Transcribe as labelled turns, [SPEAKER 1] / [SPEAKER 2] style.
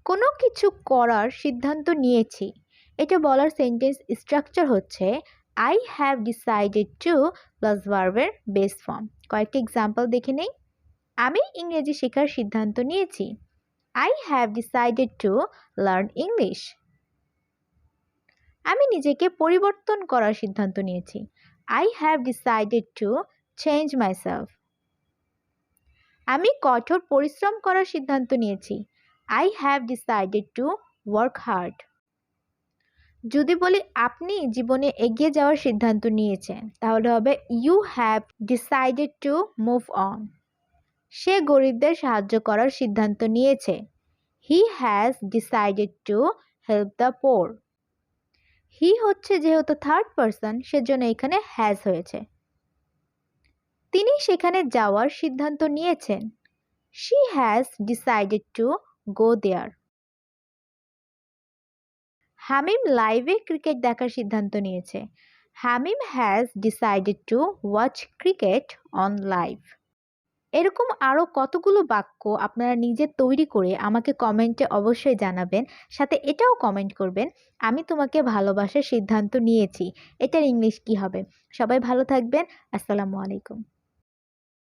[SPEAKER 1] কোনো কিছু করার সিদ্ধান্ত নিয়েছি, এটা বলার সেন্টেন্স স্ট্রাকচার হচ্ছে I have decided to plus ভার্বের বেস ফর্ম। কয়েকটি এক্সাম্পল দেখে নেই। আমি ইংরেজি শেখার সিদ্ধান্ত নিয়েছি। I have decided to learn English. আমি নিজেকে পরিবর্তন করার সিদ্ধান্ত নিয়েছি। I have decided to change myself. আমি কঠোর পরিশ্রম করার সিদ্ধান্ত নিয়েছি। I have decided to work hard. যদি বলি আপনি জীবনে এগিয়ে যাওয়ার সিদ্ধান্ত নিয়েছেন, তাহলে হবে You have decided to move on. সে গরিবদের সাহায্য করার সিদ্ধান্ত নিয়েছে। He has decided to help the poor. He হচ্ছে যেহেতু থার্ড পারসন, সেজন্য এখানে হ্যাজ হয়েছে। তিনি সেখানে যাওয়ার সিদ্ধান্ত নিয়েছেন। She has decided to go there. হামিম লাইভে ক্রিকেট দেখার সিদ্ধান্ত নিয়েছে। হামিম has decided to watch cricket on live. এরকম আরও কতগুলো বাক্য আপনারা নিজে তৈরি করে আমাকে কমেন্টে অবশ্যই জানাবেন। সাথে এটাও কমেন্ট করবেন, আমি তোমাকে ভালোবাসার সিদ্ধান্ত নিয়েছি। এটার ইংলিশ কি হবে? সবাই ভালো থাকবেন। আসসালামু আলাইকুম।